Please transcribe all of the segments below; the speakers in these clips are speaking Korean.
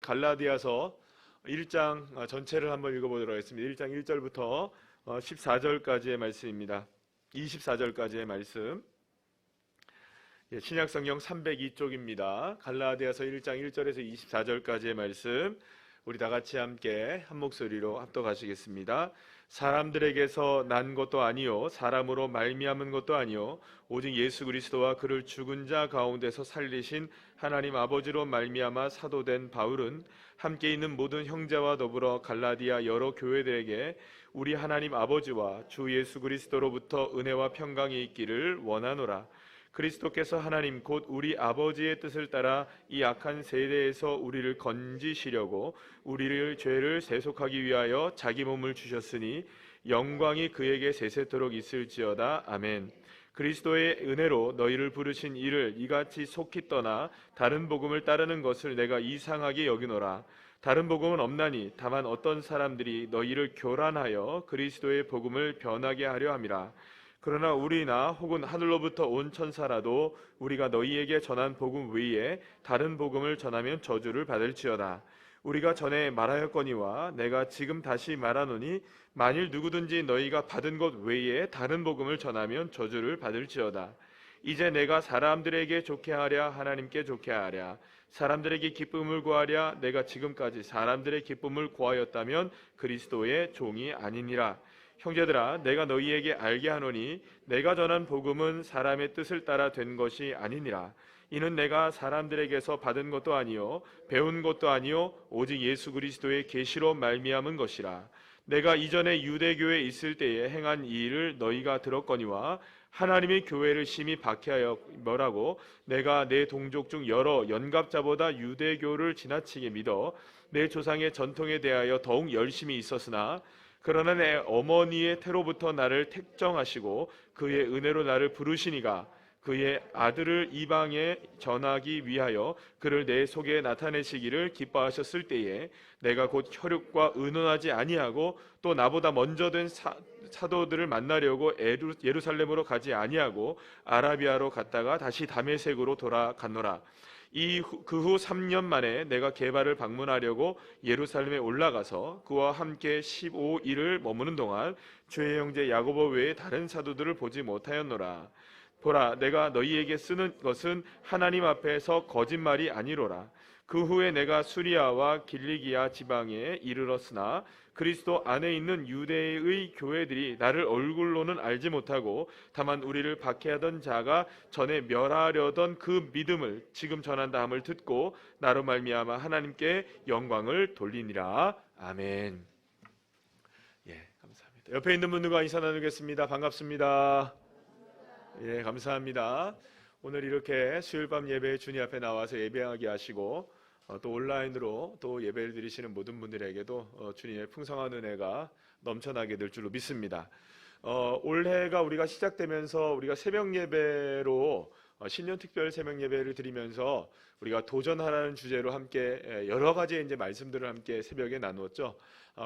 갈라디아서 1장 전체를 한번 읽어보도록 하겠습니다. 1장 1절부터 14절까지의 말씀입니다. 24절까지의 말씀. 신약성경 302쪽입니다. 갈라디아서 1장 1절에서 24절까지의 말씀, 우리 다같이 함께 한 목소리로 합독하시겠습니다. 사람들에게서 난 것도 아니요 사람으로 말미암은 것도 아니요 오직 예수 그리스도와 그를 죽은 자 가운데서 살리신 하나님 아버지로 말미암아 사도된 바울은 함께 있는 모든 형제와 더불어 갈라디아 여러 교회들에게 우리 하나님 아버지와 주 예수 그리스도로부터 은혜와 평강이 있기를 원하노라. 그리스도께서 하나님 곧 우리 아버지의 뜻을 따라 이 악한 세대에서 우리를 건지시려고 우리를 죄를 세속하기 위하여 자기 몸을 주셨으니 영광이 그에게 세세토록 있을지어다. 아멘. 그리스도의 은혜로 너희를 부르신 이를 이같이 속히 떠나 다른 복음을 따르는 것을 내가 이상하게 여기노라. 다른 복음은 없나니 다만 어떤 사람들이 너희를 교란하여 그리스도의 복음을 변하게 하려 함이라. 그러나 우리나 혹은 하늘로부터 온 천사라도 우리가 너희에게 전한 복음 외에 다른 복음을 전하면 저주를 받을지어다. 우리가 전에 말하였거니와 내가 지금 다시 말하노니 만일 누구든지 너희가 받은 것 외에 다른 복음을 전하면 저주를 받을지어다. 이제 내가 사람들에게 좋게 하랴 하나님께 좋게 하랴 사람들에게 기쁨을 구하랴 내가 지금까지 사람들의 기쁨을 구하였다면 그리스도의 종이 아니니라. 형제들아 내가 너희에게 알게 하노니 내가 전한 복음은 사람의 뜻을 따라 된 것이 아니니라. 이는 내가 사람들에게서 받은 것도 아니요 배운 것도 아니요 오직 예수 그리스도의 계시로 말미암은 것이라. 내가 이전에 유대교에 있을 때에 행한 이 일을 너희가 들었거니와 하나님의 교회를 심히 박해하여 뭐라고 내가 내 동족 중 여러 연갑자보다 유대교를 지나치게 믿어 내 조상의 전통에 대하여 더욱 열심히 있었으나 그러나 내 어머니의 태로부터 나를 택정하시고 그의 은혜로 나를 부르시니가 그의 아들을 이방에 전하기 위하여 그를 내 속에 나타내시기를 기뻐하셨을 때에 내가 곧 혈육과 의논하지 아니하고 또 나보다 먼저 된 사도들을 만나려고 예루살렘으로 가지 아니하고 아라비아로 갔다가 다시 다메섹으로 돌아갔노라. 그 후 3년 만에 내가 게바를 방문하려고 예루살렘에 올라가서 그와 함께 15일을 머무는 동안 죄의 형제 야고보 외에 다른 사도들을 보지 못하였노라. 보라 내가 너희에게 쓰는 것은 하나님 앞에서 거짓말이 아니로라. 그 후에 내가 수리아와 길리기아 지방에 이르렀으나 그리스도 안에 있는 유대의 교회들이 나를 얼굴로는 알지 못하고 다만 우리를 박해하던 자가 전에 멸하려던 그 믿음을 지금 전한다 함을 듣고 나로 말미암아 하나님께 영광을 돌리니라. 아멘. 예, 감사합니다. 옆에 있는 분들과 인사 나누겠습니다. 반갑습니다. 예, 감사합니다. 오늘 이렇게 수요일 밤 예배에 주님 앞에 나와서 예배하게 하시고 또 온라인으로 또 예배를 드리시는 모든 분들에게도 주님의 풍성한 은혜가 넘쳐나게 될 줄로 믿습니다. 올해가 우리가 시작되면서 우리가 새벽 예배로 신년 특별 새벽 예배를 드리면서 우리가 도전하라는 주제로 함께 여러 가지 이제 말씀들을 함께 새벽에 나누었죠.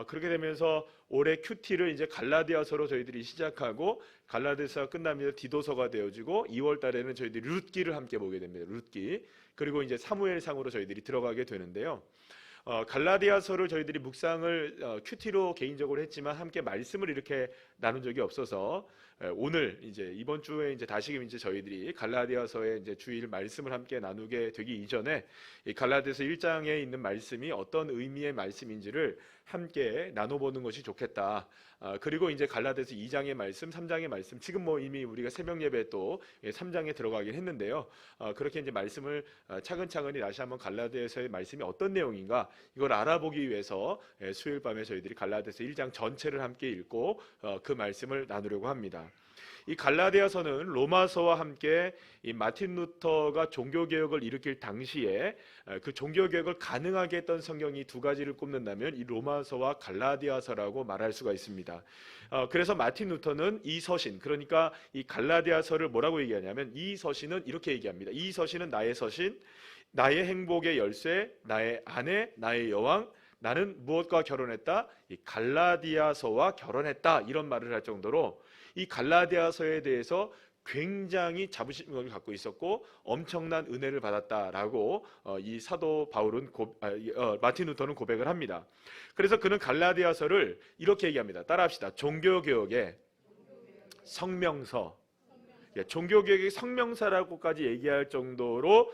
그렇게 되면서 올해 큐티를 이제 갈라디아서로 저희들이 시작하고 갈라디아서가 끝나면 디도서가 되어지고 2월 달에는 저희들이 룻기를 함께 보게 됩니다. 룻기. 그리고 이제 사무엘상으로 저희들이 들어가게 되는데요. 갈라디아서를 저희들이 묵상을 큐티로 개인적으로 했지만 함께 말씀을 이렇게 나눈 적이 없어서 오늘 이제 이번 주에 이제 다시금 이제 저희들이 갈라디아서의 이제 주일 말씀을 함께 나누게 되기 이전에 이 갈라디아서 1장에 있는 말씀이 어떤 의미의 말씀인지를 함께 나눠보는 것이 좋겠다. 그리고 이제 갈라디아서 2장의 말씀, 3장의 말씀, 지금 뭐 이미 우리가 새벽 예배 또 3장에 들어가긴 했는데요. 그렇게 이제 말씀을 차근차근히 다시 한번 갈라디아서의 말씀이 어떤 내용인가 이걸 알아보기 위해서 수요일 밤에 저희들이 갈라디아서 1장 전체를 함께 읽고 그 말씀을 나누려고 합니다. 이 갈라디아서는 로마서와 함께 이 마틴 루터가 종교개혁을 일으킬 당시에 그 종교개혁을 가능하게 했던 성경이 두 가지를 꼽는다면 이 로마서와 갈라디아서라고 말할 수가 있습니다. 그래서 마틴 루터는 이 서신, 그러니까 이 갈라디아서를 뭐라고 얘기하냐면 이 서신은 이렇게 얘기합니다. 이 서신은 나의 서신, 나의 행복의 열쇠, 나의 아내, 나의 여왕, 나는 무엇과 결혼했다? 이 갈라디아서와 결혼했다. 이런 말을 할 정도로 이 갈라디아서에 대해서 굉장히 자부심을 갖고 있었고 엄청난 은혜를 받았다라고 이 사도 바울은 마틴 루터는 고백을 합니다. 그래서 그는 갈라디아서를 이렇게 얘기합니다. 따라합시다. 종교개혁의 성명서. 종교개혁의 성명서라고까지 얘기할 정도로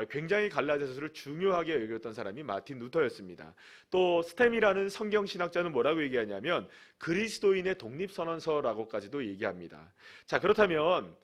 굉장히 갈라디아서를 중요하게 여겼던 사람이 마틴 루터였습니다. 또 스템이라는 성경신학자는 뭐라고 얘기하냐면 그리스도인의 독립선언서라고까지도 얘기합니다. 자, 그렇다면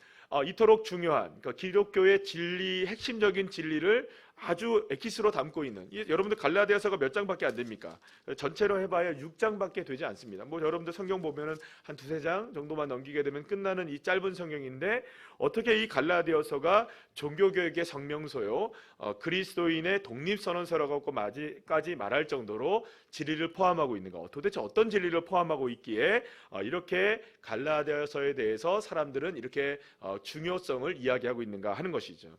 이토록 중요한 그러니까 기독교의 진리, 핵심적인 진리를 아주 엑기스로 담고 있는 여러분들 갈라디아서가 몇 장밖에 안 됩니까? 전체로 해봐야 6장밖에 되지 않습니다. 뭐 여러분들 성경 보면은 한 두세 장 정도만 넘기게 되면 끝나는 이 짧은 성경인데 어떻게 이 갈라디아서가 종교교육의 성명서요, 그리스도인의 독립선언서라고까지 말할 정도로 진리를 포함하고 있는가? 도대체 어떤 진리를 포함하고 있기에 이렇게 갈라디아서에 대해서 사람들은 이렇게 중요성을 이야기하고 있는가 하는 것이죠.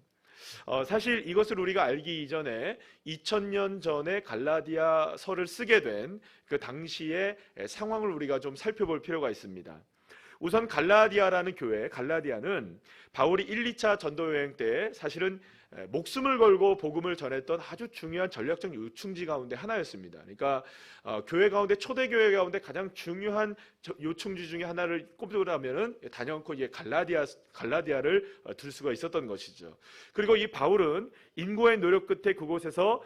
사실 이것을 우리가 알기 이전에 2000년 전에 갈라디아서를 쓰게 된 그 당시의 상황을 우리가 좀 살펴볼 필요가 있습니다. 우선 갈라디아라는 교회, 갈라디아는 바울이 1, 2차 전도 여행 때 사실은 목숨을 걸고 복음을 전했던 아주 중요한 전략적 요충지 가운데 하나였습니다. 그러니까 교회 가운데, 초대교회 가운데 가장 중요한 요충지 중에 하나를 꼽으라면은 단연코 이게 갈라디아를 들 수가 있었던 것이죠. 그리고 이 바울은 인고의 노력 끝에 그곳에서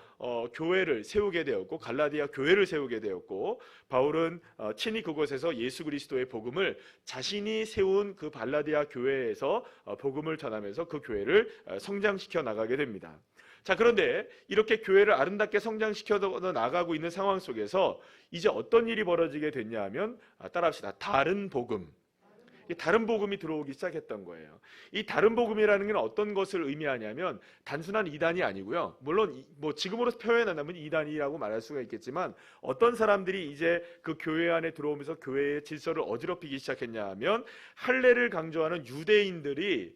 교회를 세우게 되었고, 갈라디아 교회를 세우게 되었고, 바울은 친히 그곳에서 예수 그리스도의 복음을 자신이 세운 그 갈라디아 교회에서 복음을 전하면서 그 교회를 성장시켜 나가게 됩니다. 자, 그런데 이렇게 교회를 아름답게 성장시켜 나가고 있는 상황 속에서 이제 어떤 일이 벌어지게 됐냐 하면 따라합시다. 다른 복음. 이 다른 복음이 들어오기 시작했던 거예요. 이 다른 복음이라는 게 어떤 것을 의미하냐면 단순한 이단이 아니고요. 물론 뭐 지금으로 표현한다면 이단이라고 말할 수가 있겠지만 어떤 사람들이 이제 그 교회 안에 들어오면서 교회의 질서를 어지럽히기 시작했냐 하면 할례를 강조하는 유대인들이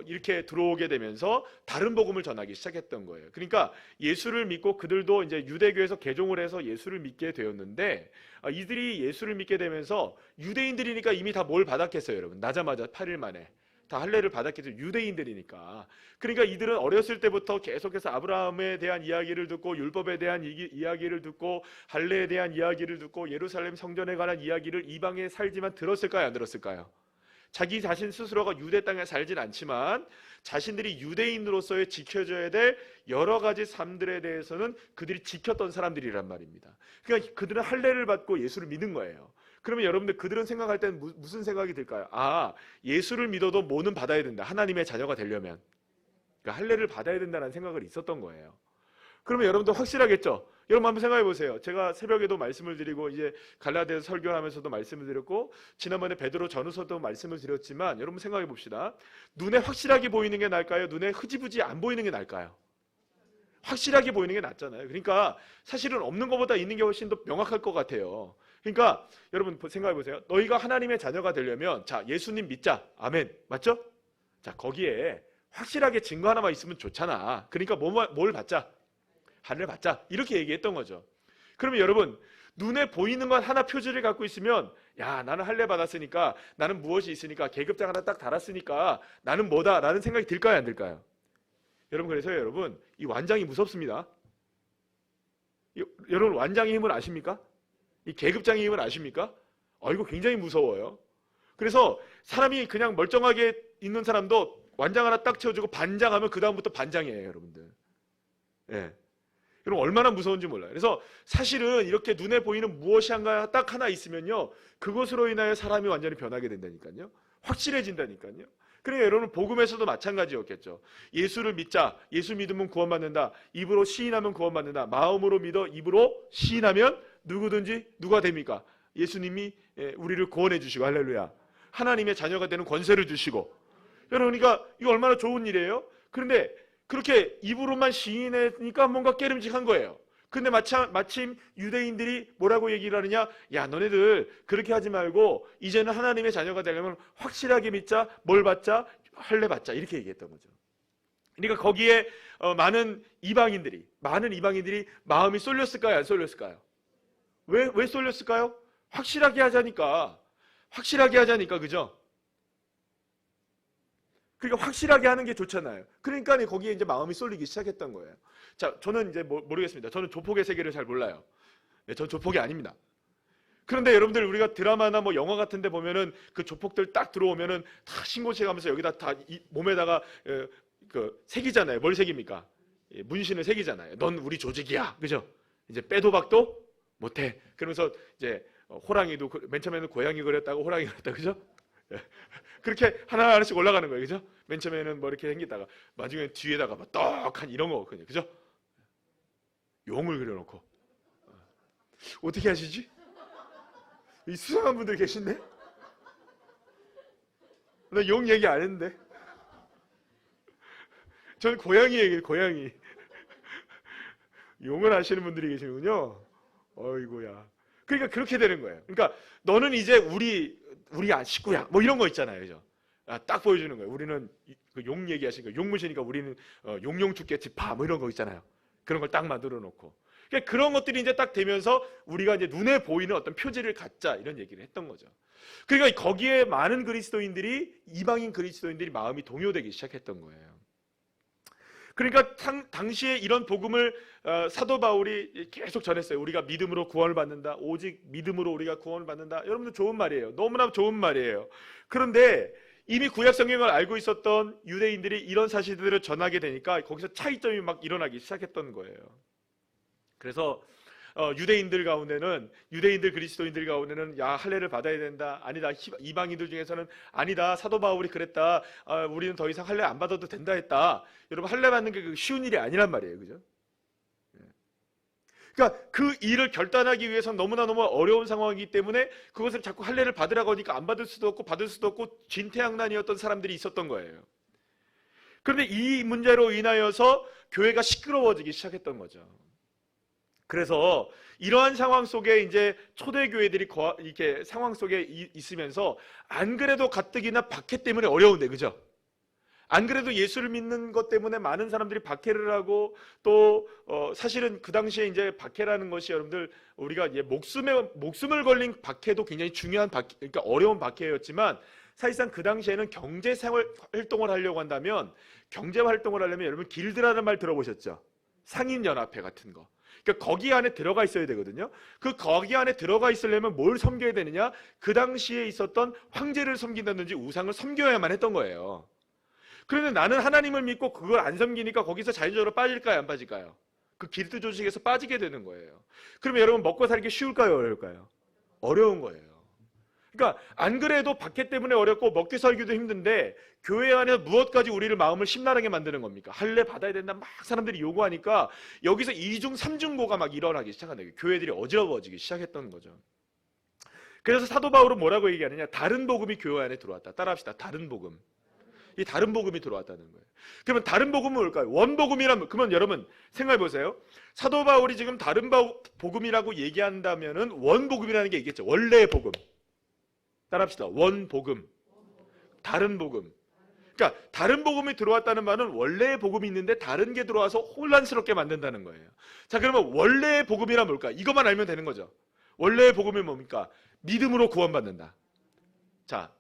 이렇게 들어오게 되면서 다른 복음을 전하기 시작했던 거예요. 그러니까 예수를 믿고 그들도 이제 유대교에서 개종을 해서 예수를 믿게 되었는데 이들이 예수를 믿게 되면서 유대인들이니까 이미 다 뭘 받았겠어요, 여러분? 나자마자 8일 만에 다 할례를 받았겠죠. 유대인들이니까. 그러니까 이들은 어렸을 때부터 계속해서 아브라함에 대한 이야기를 듣고 율법에 대한 이야기를 듣고 할례에 대한 이야기를 듣고 예루살렘 성전에 관한 이야기를 이방에 살지만 들었을까요, 안 들었을까요? 자기 자신 스스로가 유대 땅에 살진 않지만 자신들이 유대인으로서의 지켜져야 될 여러 가지 삶들에 대해서는 그들이 지켰던 사람들이란 말입니다. 그러니까 그들은 할례를 받고 예수를 믿는 거예요. 그러면 여러분들 그들은 생각할 때는 무슨 생각이 들까요? 예수를 믿어도 뭐는 받아야 된다. 하나님의 자녀가 되려면. 그러니까 할례를 받아야 된다는 생각을 있었던 거예요. 그러면 여러분들 확실하겠죠? 여러분 한번 생각해 보세요. 제가 새벽에도 말씀을 드리고 이제 갈라디아서 설교하면서도 말씀을 드렸고 지난번에 베드로 전후서도 말씀을 드렸지만 여러분 생각해 봅시다. 눈에 확실하게 보이는 게 나을까요? 눈에 흐지부지 안 보이는 게 나을까요? 확실하게 보이는 게 낫잖아요. 그러니까 사실은 없는 것보다 있는 게 훨씬 더 명확할 것 같아요. 그러니까 여러분 생각해 보세요. 너희가 하나님의 자녀가 되려면 자, 예수님 믿자. 아멘. 맞죠? 자, 거기에 확실하게 증거 하나만 있으면 좋잖아. 그러니까 뭘 받자? 할례 받자. 이렇게 얘기했던 거죠. 그러면 여러분 눈에 보이는 건 하나 표지를 갖고 있으면 야, 나는 할례 받았으니까 나는 무엇이 있으니까 계급장 하나 딱 달았으니까 나는 뭐다 라는 생각이 들까요, 안 들까요? 여러분 그래서 여러분 이 완장이 무섭습니다. 여러분 완장의 힘을 아십니까? 이 계급장의 힘을 아십니까? 이거 굉장히 무서워요. 그래서 사람이 그냥 멀쩡하게 있는 사람도 완장 하나 딱 채워주고 반장하면 그 다음부터 반장이에요, 여러분들. 예. 여러분 얼마나 무서운지 몰라요. 그래서 사실은 이렇게 눈에 보이는 무엇이 딱 하나 있으면요, 그것으로 인하여 사람이 완전히 변하게 된다니까요. 확실해진다니까요. 그러니까 여러분 복음에서도 마찬가지였겠죠. 예수를 믿자. 예수 믿으면 구원받는다. 입으로 시인하면 구원받는다. 마음으로 믿어 입으로 시인하면 누구든지 누가 됩니까? 예수님이 우리를 구원해 주시고 할렐루야. 하나님의 자녀가 되는 권세를 주시고. 여러분 그러니까 이거 얼마나 좋은 일이에요. 그런데 그렇게 입으로만 시인하니까 뭔가 깨름직한 거예요. 근데 마침 유대인들이 뭐라고 얘기를 하느냐? 야, 너네들 그렇게 하지 말고 이제는 하나님의 자녀가 되려면 확실하게 믿자. 뭘 받자? 할례 받자. 이렇게 얘기했던 거죠. 그러니까 거기에 많은 이방인들이 마음이 쏠렸을까요? 안 쏠렸을까요? 왜 쏠렸을까요? 확실하게 하자니까. 그죠? 그러니까 확실하게 하는 게 좋잖아요. 그러니까 거기에 이제 마음이 쏠리기 시작했던 거예요. 자, 저는 이제 모르겠습니다. 저는 조폭의 세계를 잘 몰라요. 네, 전 조폭이 아닙니다. 그런데 여러분들 우리가 드라마나 뭐 영화 같은 데 보면은 그 조폭들 딱 들어오면은 다 신고체 가면서 여기다 다 몸에다가 그 새기잖아요. 뭘 새깁니까? 문신을 새기잖아요. 넌 우리 조직이야. 그죠? 이제 빼도박도 못해. 그러면서 이제 호랑이도 맨 처음에는 고양이 그렸다고 호랑이 그렸다. 그죠? 그렇게 하나하나씩 올라가는 거예요. 그죠? 맨 처음에는 뭐 이렇게 생기다가 나중에 뒤에다가 막 떡한 이런 거 그죠? 용을 그려놓고 어떻게 하시지? 이 수상한 분들 계신데? 나 용 얘기 안 했는데. 저는 고양이 얘기해요. 고양이. 용을 하시는 분들이 계시는군요. 어이구야. 그러니까 그렇게 되는 거예요. 그러니까 너는 이제 우리 식구야. 뭐 이런 거 있잖아요. 그죠? 딱 보여주는 거예요. 우리는 그 용 얘기하시니까 용무시니까 우리는 용용 죽겠지 파 뭐 이런 거 있잖아요. 그런 걸 딱 만들어 놓고. 그러니까 그런 것들이 이제 딱 되면서 우리가 이제 눈에 보이는 어떤 표지를 갖자 이런 얘기를 했던 거죠. 그러니까 거기에 많은 그리스도인들이 이방인 그리스도인들이 마음이 동요되기 시작했던 거예요. 그러니까 당시에 이런 복음을 사도 바울이 계속 전했어요. 우리가 믿음으로 구원을 받는다. 오직 믿음으로 우리가 구원을 받는다. 여러분들 좋은 말이에요. 너무나 좋은 말이에요. 그런데 이미 구약 성경을 알고 있었던 유대인들이 이런 사실들을 전하게 되니까 거기서 차이점이 막 일어나기 시작했던 거예요. 그래서 유대인들 그리스도인들 가운데는 야 할례를 받아야 된다. 아니다. 이방인들 중에서는 아니다. 사도 바울이 그랬다. 우리는 더 이상 할례 안 받아도 된다 했다. 여러분 할례 받는 게 쉬운 일이 아니란 말이에요. 그죠? 그러니까 그 일을 결단하기 위해서는 너무나 어려운 상황이기 때문에 그것을 자꾸 할례를 받으라고 하니까 안 받을 수도 없고 받을 수도 없고 진퇴양난이었던 사람들이 있었던 거예요. 그런데 이 문제로 인하여서 교회가 시끄러워지기 시작했던 거죠. 그래서 이러한 상황 속에 이제 초대교회들이 이렇게 상황 속에 있으면서 안 그래도 가뜩이나 박해 때문에 어려운데, 그죠? 안 그래도 예수를 믿는 것 때문에 많은 사람들이 박해를 하고 또 사실은 그 당시에 이제 박해라는 것이 여러분들 우리가 목숨을 걸린 박해도 굉장히 중요한 그러니까 어려운 박해였지만 사실상 그 당시에는 경제 생활 활동을 하려고 한다면 경제 활동을 하려면 여러분 길드라는 말 들어보셨죠? 상인연합회 같은 거. 그러니까 거기 안에 들어가 있어야 되거든요. 거기 안에 들어가 있으려면 뭘 섬겨야 되느냐? 그 당시에 있었던 황제를 섬긴다든지 우상을 섬겨야만 했던 거예요. 그런데 나는 하나님을 믿고 그걸 안 섬기니까 거기서 자연적으로 빠질까요? 안 빠질까요? 그 길드 조직에서 빠지게 되는 거예요. 그러면 여러분 먹고 살기 쉬울까요? 어려울까요? 어려운 거예요. 그러니까 안 그래도 박해 때문에 어렵고 먹기 살기도 힘든데 교회 안에서 무엇까지 우리를 마음을 심란하게 만드는 겁니까? 할례 받아야 된다 막 사람들이 요구하니까 여기서 이중 삼중고가 막 일어나기 시작한다. 교회들이 어지러워지기 시작했던 거죠. 그래서 사도 바울은 뭐라고 얘기하느냐? 다른 복음이 교회 안에 들어왔다. 따라합시다. 다른 복음. 이 다른 복음이 들어왔다는 거예요. 그러면 다른 복음은 뭘까요? 원복음이라면 그러면 여러분 생각해 보세요. 사도 바울이 지금 다른 복음이라고 얘기한다면은 원복음이라는 게 있겠죠. 원래의 복음. 따라합시다. 원복음. 다른 복음. 그러니까 다른 복음이 들어왔다는 말은 원래의 복음이 있는데 다른 게 들어와서 혼란스럽게 만든다는 거예요. 자, 그러면 원래의 복음이란 뭘까? 이것만 알면 되는 거죠. 원래의 복음이 뭡니까? 믿음으로 구원받는다. 자,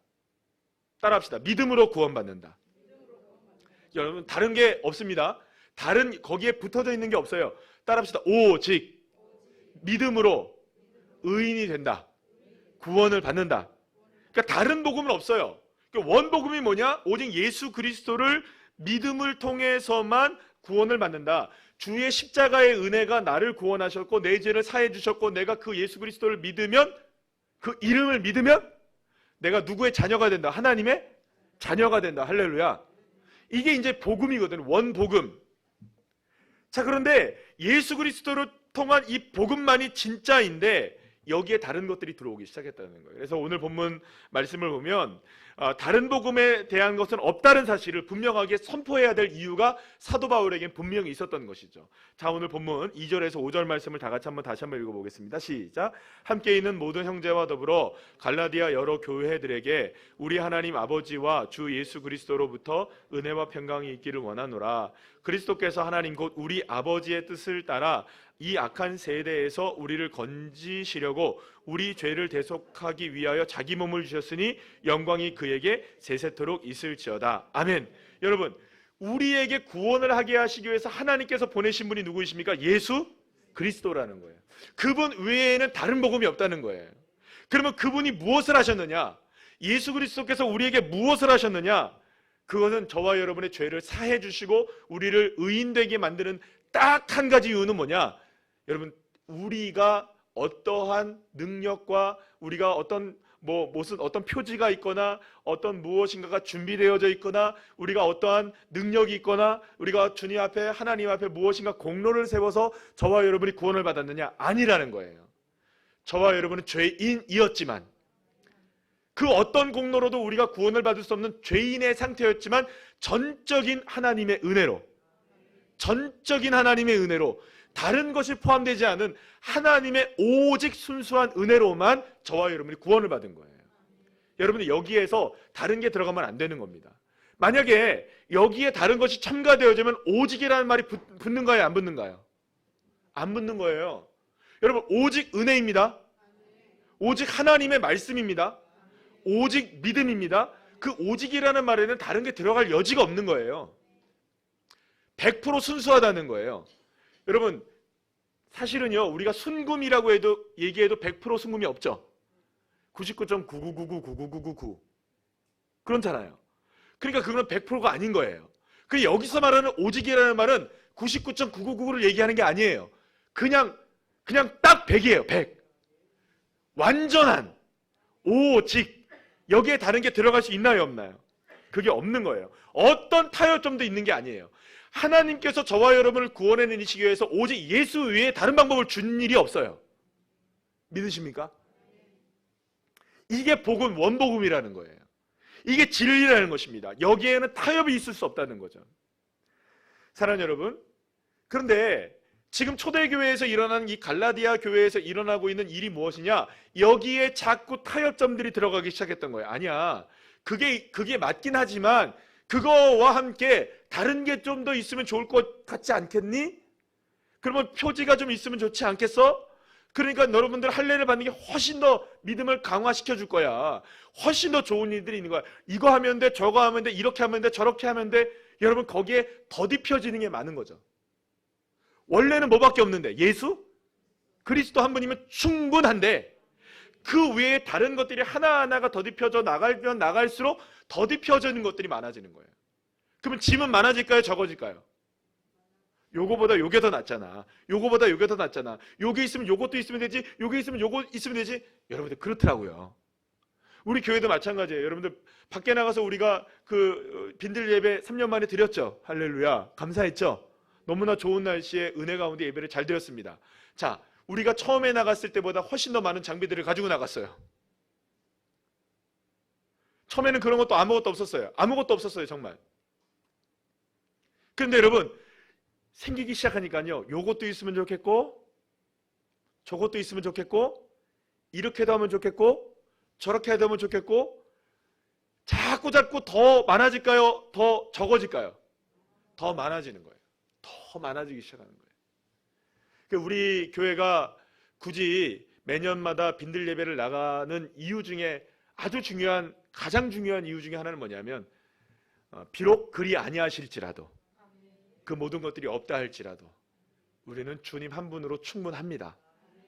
따라합시다. 믿음으로 구원받는다. 여러분 다른 게 없습니다. 다른 거기에 붙어져 있는 게 없어요. 따라합시다. 오직 믿음으로 의인이 된다. 구원을 받는다. 그러니까 다른 복음은 없어요. 그러니까 원복음이 뭐냐? 오직 예수 그리스도를 믿음을 통해서만 구원을 받는다. 주의 십자가의 은혜가 나를 구원하셨고 내 죄를 사해 주셨고 내가 그 예수 그리스도를 믿으면 그 이름을 믿으면 내가 누구의 자녀가 된다. 하나님의 자녀가 된다. 할렐루야. 이게 이제 복음이거든. 원복음. 자, 그런데 예수 그리스도를 통한 이 복음만이 진짜인데 여기에 다른 것들이 들어오기 시작했다는 거예요. 그래서 오늘 본문 말씀을 보면 다른 복음에 대한 것은 없다는 사실을 분명하게 선포해야 될 이유가 사도 바울에겐 분명히 있었던 것이죠. 자, 오늘 본문 2절에서 5절 말씀을 다시 한번 읽어보겠습니다. 시작. 함께 있는 모든 형제와 더불어 갈라디아 여러 교회들에게 우리 하나님 아버지와 주 예수 그리스도로부터 은혜와 평강이 있기를 원하노라. 그리스도께서 하나님 곧 우리 아버지의 뜻을 따라 이 악한 세대에서 우리를 건지시려고 우리 죄를 대속하기 위하여 자기 몸을 주셨으니 영광이 그에게 세세토록 있을지어다. 아멘. 여러분, 우리에게 구원을 하게 하시기 위해서 하나님께서 보내신 분이 누구이십니까? 예수 그리스도라는 거예요. 그분 외에는 다른 복음이 없다는 거예요. 그러면 그분이 무엇을 하셨느냐? 예수 그리스도께서 우리에게 무엇을 하셨느냐? 그것은 저와 여러분의 죄를 사해 주시고 우리를 의인되게 만드는 딱 한 가지 이유는 뭐냐? 여러분, 우리가 어떠한 능력과 우리가 무슨 어떤 표지가 있거나 어떤 무엇인가가 준비되어져 있거나 우리가 어떠한 능력이 있거나 우리가 주님 앞에 하나님 앞에 무엇인가 공로를 세워서 저와 여러분이 구원을 받았느냐? 아니라는 거예요. 저와 여러분은 죄인이었지만 그 어떤 공로로도 우리가 구원을 받을 수 없는 죄인의 상태였지만 전적인 하나님의 은혜로 다른 것이 포함되지 않은 하나님의 오직 순수한 은혜로만 저와 여러분이 구원을 받은 거예요. 여러분이 여기에서 다른 게 들어가면 안 되는 겁니다. 만약에 여기에 다른 것이 첨가되어지면 오직이라는 말이 붙는가요? 안 붙는가요? 안 붙는 거예요. 여러분, 오직 은혜입니다. 오직 하나님의 말씀입니다. 오직 믿음입니다. 그 오직이라는 말에는 다른 게 들어갈 여지가 없는 거예요. 100% 순수하다는 거예요. 여러분, 사실은요, 우리가 순금이라고 얘기해도 100% 순금이 없죠. 99.999999999 그렇잖아요. 그러니까 그건 100%가 아닌 거예요. 그리고 여기서 말하는 오직이라는 말은 99.999를 얘기하는 게 아니에요. 그냥 딱 100이에요. 100. 완전한 오직. 여기에 다른 게 들어갈 수 있나요, 없나요? 그게 없는 거예요. 어떤 타협점도 있는 게 아니에요. 하나님께서 저와 여러분을 구원해내시기 위해서 오직 예수 외에 다른 방법을 준 일이 없어요. 믿으십니까? 이게 복음, 원복음이라는 거예요. 이게 진리라는 것입니다. 여기에는 타협이 있을 수 없다는 거죠. 사랑하는 여러분, 그런데 지금 초대교회에서 일어나는 이 갈라디아 교회에서 일어나고 있는 일이 무엇이냐? 여기에 자꾸 타협점들이 들어가기 시작했던 거예요. 아니야, 그게 맞긴 하지만 그거와 함께 다른 게 좀 더 있으면 좋을 것 같지 않겠니? 그러면 표지가 좀 있으면 좋지 않겠어? 그러니까 여러분들 할례를 받는 게 훨씬 더 믿음을 강화시켜 줄 거야. 훨씬 더 좋은 일들이 있는 거야. 이거 하면 돼, 저거 하면 돼, 이렇게 하면 돼, 저렇게 하면 돼. 여러분, 거기에 더딥혀지는 게 많은 거죠. 원래는 뭐밖에 없는데? 예수? 그리스도 한 분이면 충분한데 그 외에 다른 것들이 하나하나가 더딥혀져 나가면 나갈수록 더딥혀지는 것들이 많아지는 거예요. 그러면 짐은 많아질까요? 적어질까요? 요거보다 요게 더 낫잖아. 요거보다 요게 더 낫잖아. 요게 있으면 요것도 있으면 되지. 요게 있으면 요거 있으면 되지. 여러분들 그렇더라고요. 우리 교회도 마찬가지예요. 여러분들 밖에 나가서 우리가 그 빈들 예배 3년 만에 드렸죠. 할렐루야. 감사했죠. 너무나 좋은 날씨에 은혜 가운데 예배를 잘 드렸습니다. 자, 우리가 처음에 나갔을 때보다 훨씬 더 많은 장비들을 가지고 나갔어요. 처음에는 그런 것도 아무것도 없었어요. 아무것도 없었어요, 정말. 그런데 여러분, 생기기 시작하니까요, 요것도 있으면 좋겠고 저것도 있으면 좋겠고 이렇게도 하면 좋겠고 저렇게 하면 좋겠고 자꾸 더 많아질까요? 더 적어질까요? 더 많아지는 거예요. 더 많아지기 시작하는 거예요. 우리 교회가 굳이 매년마다 빈들 예배를 나가는 이유 중에 아주 중요한, 가장 중요한 이유 중에 하나는 뭐냐면 비록 그리 아니하실지라도 그 모든 것들이 없다 할지라도 우리는 주님 한 분으로 충분합니다.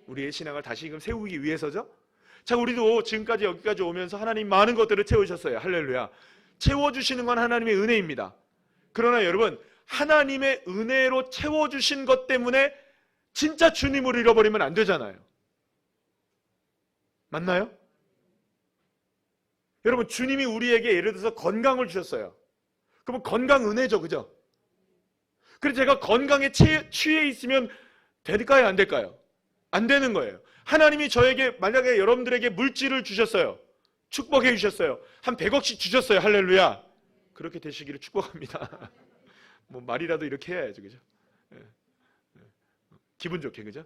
우리의 신앙을 다시금 세우기 위해서죠. 자, 우리도 지금까지 여기까지 오면서 하나님 많은 것들을 채우셨어요. 할렐루야. 채워주시는 건 하나님의 은혜입니다. 그러나 여러분, 하나님의 은혜로 채워주신 것 때문에 진짜 주님을 잃어버리면 안 되잖아요. 맞나요? 여러분, 주님이 우리에게 예를 들어서 건강을 주셨어요. 그러면 건강 은혜죠, 그죠? 그래서 제가 건강에 취해 있으면 될까요, 안 될까요? 안 되는 거예요. 하나님이 저에게, 만약에 여러분들에게 물질을 주셨어요. 축복해 주셨어요. 한 100억씩 주셨어요. 할렐루야. 그렇게 되시기를 축복합니다. 뭐 말이라도 이렇게 해야죠, 그죠? 기분 좋게, 그죠?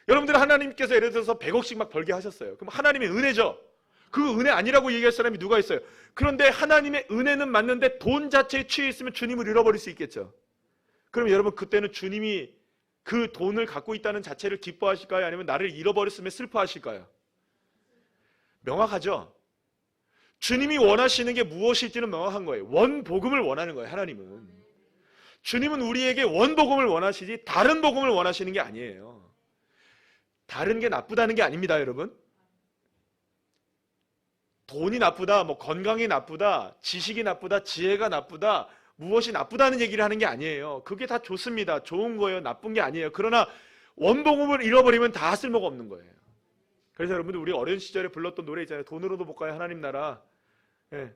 여러분들, 하나님께서 예를 들어서 100억씩 막 벌게 하셨어요. 그럼 하나님의 은혜죠. 그 은혜 아니라고 얘기할 사람이 누가 있어요? 그런데 하나님의 은혜는 맞는데 돈 자체에 취해 있으면 주님을 잃어버릴 수 있겠죠. 그럼 여러분, 그때는 주님이 그 돈을 갖고 있다는 자체를 기뻐하실까요? 아니면 나를 잃어버렸음에 슬퍼하실까요? 명확하죠? 주님이 원하시는 게 무엇일지는 명확한 거예요. 원복음을 원하는 거예요. 하나님은. 주님은 우리에게 원복음을 원하시지 다른 복음을 원하시는 게 아니에요. 다른 게 나쁘다는 게 아닙니다, 여러분. 돈이 나쁘다, 뭐 건강이 나쁘다, 지식이 나쁘다, 지혜가 나쁘다, 무엇이 나쁘다는 얘기를 하는 게 아니에요. 그게 다 좋습니다. 좋은 거예요. 나쁜 게 아니에요. 그러나 원복음을 잃어버리면 다 쓸모가 없는 거예요. 그래서 여러분들 우리 어린 시절에 불렀던 노래 있잖아요. 돈으로도 못 가요 하나님 나라. 예.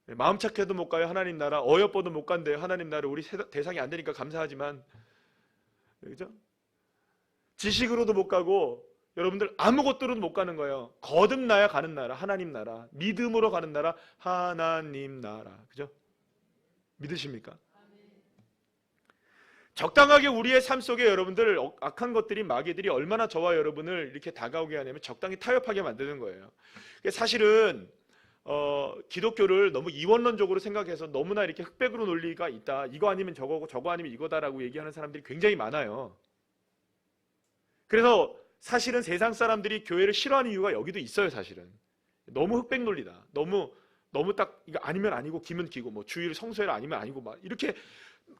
마음 착해도 못 가요 하나님 나라. 어여뻐도 못 간대요 하나님 나라. 우리 대상이 안 되니까 감사하지만, 그죠? 지식으로도 못 가고 여러분들 아무것들로도 못 가는 거예요. 거듭나야 가는 나라 하나님 나라. 믿음으로 가는 나라 하나님 나라. 그죠? 믿으십니까? 적당하게 우리의 삶 속에 여러분들 악한 것들이, 마귀들이 얼마나 저와 여러분을 이렇게 다가오게 하냐면 적당히 타협하게 만드는 거예요. 사실은 기독교를 너무 이원론적으로 생각해서 너무나 이렇게 흑백으로 논리가 있다, 이거 아니면 저거고 저거 아니면 이거다라고 얘기하는 사람들이 굉장히 많아요. 그래서 사실은 세상 사람들이 교회를 싫어하는 이유가 여기도 있어요. 사실은 너무 흑백 논리다, 너무 딱 이거 아니면 아니고 기면 기고, 뭐 주일 성수회를 아니면 아니고, 막 이렇게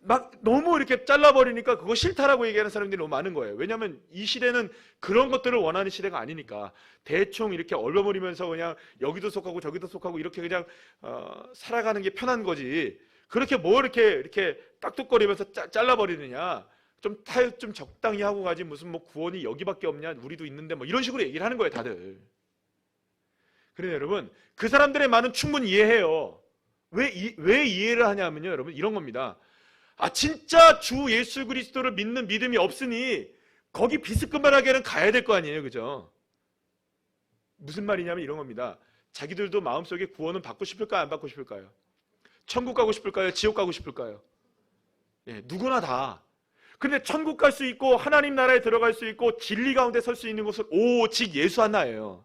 막 너무 이렇게 잘라버리니까 그거 싫다라고 얘기하는 사람들이 너무 많은 거예요. 왜냐하면 이 시대는 그런 것들을 원하는 시대가 아니니까 대충 이렇게 얼버무리면서 그냥 여기도 속하고 저기도 속하고 이렇게 그냥 살아가는 게 편한 거지. 그렇게 뭐 이렇게 딱뚝거리면서 잘라버리느냐. 좀 타협 좀 적당히 하고 가지, 무슨 뭐 구원이 여기밖에 없냐, 우리도 있는데, 뭐 이런 식으로 얘기를 하는 거예요 다들. 그래서 여러분, 그 사람들의 말은 충분히 이해해요. 왜 이해를 하냐면요, 여러분, 이런 겁니다. 진짜 주 예수 그리스도를 믿는 믿음이 없으니 거기 비스듬하게는 가야 될 거 아니에요, 그죠? 무슨 말이냐면 이런 겁니다. 자기들도 마음속에 구원은 받고 싶을까요, 안 받고 싶을까요? 천국 가고 싶을까요, 지옥 가고 싶을까요? 예, 누구나 다. 근데 천국 갈 수 있고 하나님 나라에 들어갈 수 있고 진리 가운데 설 수 있는 것은 오직 예수 하나예요.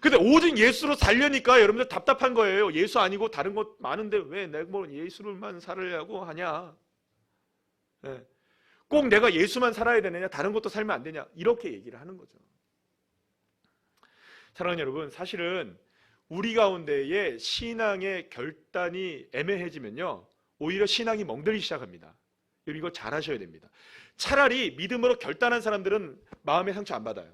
근데 오직 예수로 살려니까 여러분들 답답한 거예요. 예수 아니고 다른 것 많은데 왜 내가 뭐 예수를만 살으려고 하냐, 예. 꼭 내가 예수만 살아야 되느냐, 다른 것도 살면 안 되냐, 이렇게 얘기를 하는 거죠. 사랑하는 여러분, 사실은 우리 가운데의 신앙의 결단이 애매해지면요, 오히려 신앙이 멍들기 시작합니다. 이거 잘 하셔야 됩니다. 차라리 믿음으로 결단한 사람들은 마음의 상처 안 받아요.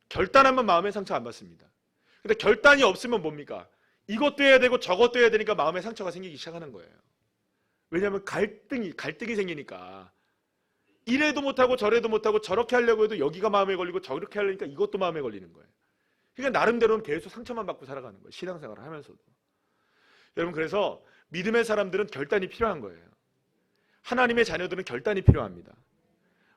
결단하면 마음의 상처 안 받습니다. 근데 결단이 없으면 뭡니까? 이것도 해야 되고 저것도 해야 되니까 마음의 상처가 생기기 시작하는 거예요. 왜냐하면 갈등이 생기니까. 이래도 못하고 저래도 못하고 저렇게 하려고 해도 여기가 마음에 걸리고 저렇게 하려니까 이것도 마음에 걸리는 거예요. 그러니까 나름대로는 계속 상처만 받고 살아가는 거예요. 신앙생활을 하면서도. 여러분, 그래서 믿음의 사람들은 결단이 필요한 거예요. 하나님의 자녀들은 결단이 필요합니다.